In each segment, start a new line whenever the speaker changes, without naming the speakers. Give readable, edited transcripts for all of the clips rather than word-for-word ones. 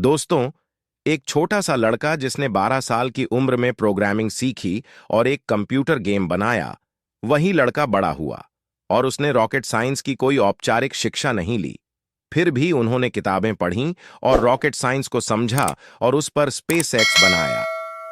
दोस्तों, एक छोटा सा लड़का जिसने 12 साल की उम्र में प्रोग्रामिंग सीखी और एक कंप्यूटर गेम बनाया, वही लड़का बड़ा हुआ और उसने रॉकेट साइंस की कोई औपचारिक शिक्षा नहीं ली। फिर भी उन्होंने किताबें पढ़ीं और रॉकेट साइंस को समझा और उस पर स्पेस एक्स बनाया।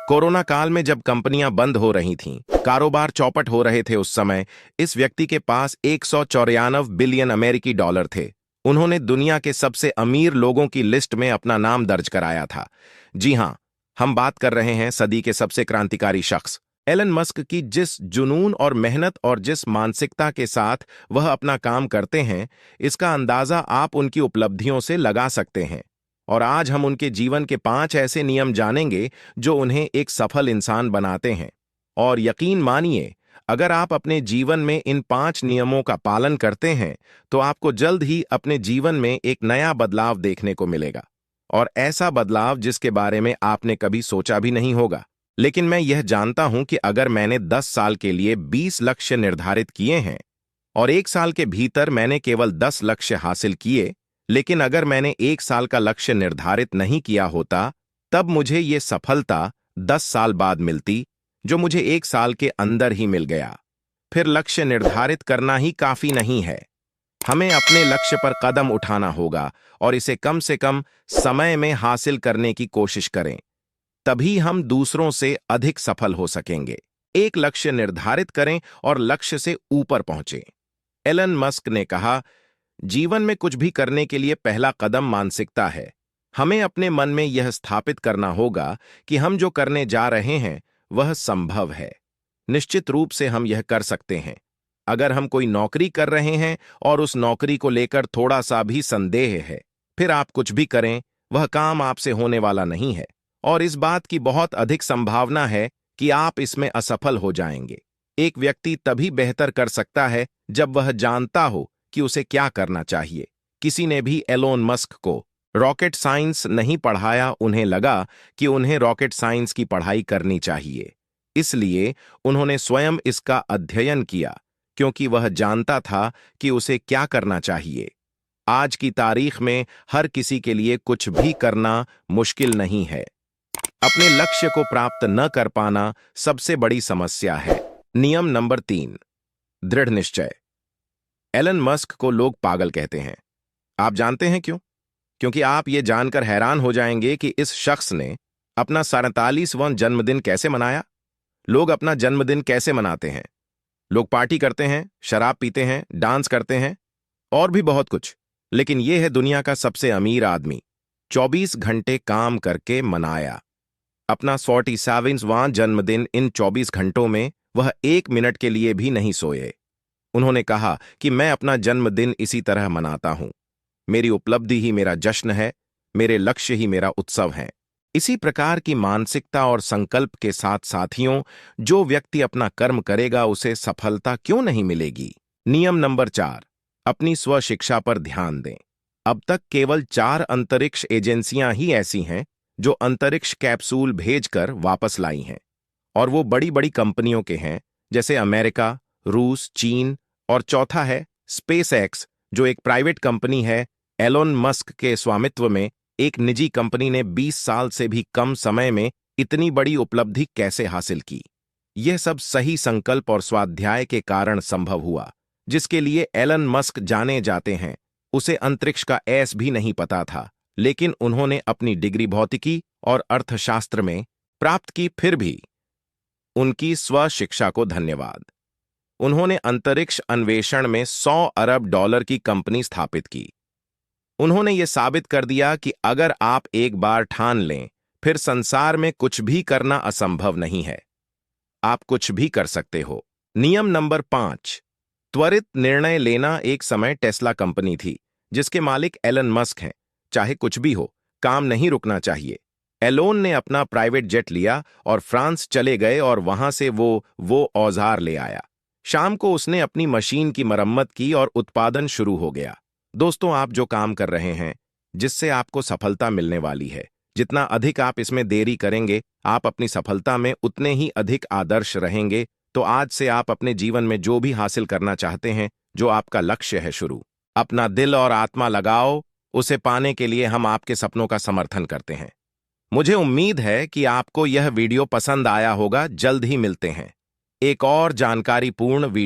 कोरोना काल में जब कंपनियां बंद हो रही थीं, कारोबार चौपट हो रहे थे, उस समय इस व्यक्ति के पास 194 बिलियन अमेरिकी डॉलर थे। उन्होंने दुनिया के सबसे अमीर लोगों की लिस्ट में अपना नाम दर्ज कराया था। जी हां, हम बात कर रहे हैं सदी के सबसे क्रांतिकारी शख्स एलन मस्क की। जिस जुनून और मेहनत और जिस मानसिकता के साथ वह अपना काम करते हैं, इसका अंदाजा आप उनकी उपलब्धियों से लगा सकते हैं। और आज हम उनके जीवन के 5 ऐसे नियम जानेंगे जो उन्हें एक सफल इंसान बनाते हैं। और यकीन मानिए, अगर आप अपने जीवन में इन 5 नियमों का पालन करते हैं, तो आपको जल्द ही अपने जीवन में एक नया बदलाव देखने को मिलेगा। और ऐसा बदलाव जिसके बारे में आपने कभी सोचा भी नहीं होगा। लेकिन मैं यह जानता हूं कि अगर मैंने 10 साल के लिए 20 लक्ष्य निर्धारित किए हैं और 1 साल के भीतर मैंने केवल 10 लक्ष्य हासिल किए, लेकिन अगर मैंने 1 साल का लक्ष्य निर्धारित नहीं किया होता, तब मुझे ये सफलता 10 साल बाद मिलती, जो मुझे 1 साल के अंदर ही मिल गया। फिर लक्ष्य निर्धारित करना ही काफी नहीं है। हमें अपने लक्ष्य पर कदम उठाना होगा और इसे कम से कम समय में हासिल करने की कोशिश करें। तभी हम दूसरों से अधिक सफल हो सकेंगे। एक लक्ष्य निर्धारित करें और लक्ष्य से ऊपर पहुंचें। एलन मस्क ने कहा, जीवन में कुछ भी करने के लिए पहला कदम मानसिकता है। हमें अपने मन में यह स्थापित करना होगा कि हम जो करने जा रहे हैं वह संभव है। निश्चित रूप से हम यह कर सकते हैं। अगर हम कोई नौकरी कर रहे हैं और उस नौकरी को लेकर थोड़ा सा भी संदेह है, फिर आप कुछ भी करें, वह काम आपसे होने वाला नहीं है और इस बात की बहुत अधिक संभावना है कि आप इसमें असफल हो जाएंगे। एक व्यक्ति तभी बेहतर कर सकता है जब वह जानता हो कि उसे क्या करना चाहिए। किसी ने भी एलोन मस्क को रॉकेट साइंस नहीं पढ़ाया। उन्हें लगा कि उन्हें रॉकेट साइंस की पढ़ाई करनी चाहिए, इसलिए उन्होंने स्वयं इसका अध्ययन किया, क्योंकि वह जानता था कि उसे क्या करना चाहिए। आज की तारीख में हर किसी के लिए कुछ भी करना मुश्किल नहीं है। अपने लक्ष्य को प्राप्त न कर पाना सबसे बड़ी समस्या है। नियम नंबर 3, दृढ़ निश्चय। एलन मस्क को लोग पागल कहते हैं। आप जानते हैं क्यों? क्योंकि आप ये जानकर हैरान हो जाएंगे कि इस शख्स ने अपना 47वां जन्मदिन कैसे मनाया। लोग अपना जन्मदिन कैसे मनाते हैं? लोग पार्टी करते हैं, शराब पीते हैं, डांस करते हैं और भी बहुत कुछ। लेकिन यह है दुनिया का सबसे अमीर आदमी, 24 घंटे काम करके मनाया अपना 47वां जन्मदिन। इन 24 घंटों में वह 1 मिनट के लिए भी नहीं सोए। उन्होंने कहा कि मैं अपना जन्मदिन इसी तरह मनाता हूं। मेरी उपलब्धि ही मेरा जश्न है, मेरे लक्ष्य ही मेरा उत्सव है। इसी प्रकार की मानसिकता और संकल्प के साथ साथियों, जो व्यक्ति अपना कर्म करेगा उसे सफलता क्यों नहीं मिलेगी। नियम नंबर 4, अपनी स्व शिक्षा पर ध्यान दें। अब तक केवल 4 अंतरिक्ष एजेंसियां ही ऐसी हैं जो अंतरिक्ष कैप्सूल भेजकर वापस लाई हैं, और वो बड़ी बड़ी कंपनियों के हैं, जैसे अमेरिका, रूस, चीन, और चौथा है स्पेस एक्स, जो एक प्राइवेट कंपनी है। एलोन मस्क के स्वामित्व में एक निजी कंपनी ने 20 साल से भी कम समय में इतनी बड़ी उपलब्धि कैसे हासिल की? यह सब सही संकल्प और स्वाध्याय के कारण संभव हुआ। जिसके लिए एलन मस्क जाने जाते हैं, उसे अंतरिक्ष का एस भी नहीं पता था, लेकिन उन्होंने अपनी डिग्री भौतिकी और अर्थशास्त्र में प्राप्त की। फिर भी उनकी स्व शिक्षा को धन्यवाद। उन्होंने अंतरिक्ष अन्वेषण में 100 अरब डॉलर की कंपनी स्थापित की। उन्होंने ये साबित कर दिया कि अगर आप एक बार ठान लें, फिर संसार में कुछ भी करना असंभव नहीं है। आप कुछ भी कर सकते हो। नियम नंबर 5, त्वरित निर्णय लेना। एक समय टेस्ला कंपनी थी जिसके मालिक एलन मस्क हैं। चाहे कुछ भी हो, काम नहीं रुकना चाहिए। एलोन ने अपना प्राइवेट जेट लिया और फ्रांस चले गए और वहां से वो औजार ले आया। शाम को उसने अपनी मशीन की मरम्मत की और उत्पादन शुरू हो गया। दोस्तों, आप जो काम कर रहे हैं, जिससे आपको सफलता मिलने वाली है, जितना अधिक आप इसमें देरी करेंगे, आप अपनी सफलता में उतने ही अधिक आदर्श रहेंगे। तो आज से आप अपने जीवन में जो भी हासिल करना चाहते हैं, जो आपका लक्ष्य है, अपना दिल और आत्मा लगाओ उसे पाने के लिए हम आपके सपनों का समर्थन करते हैं। मुझे उम्मीद है कि आपको यह वीडियो पसंद आया होगा। जल्द ही मिलते हैं एक और जानकारीपूर्ण वीडियो।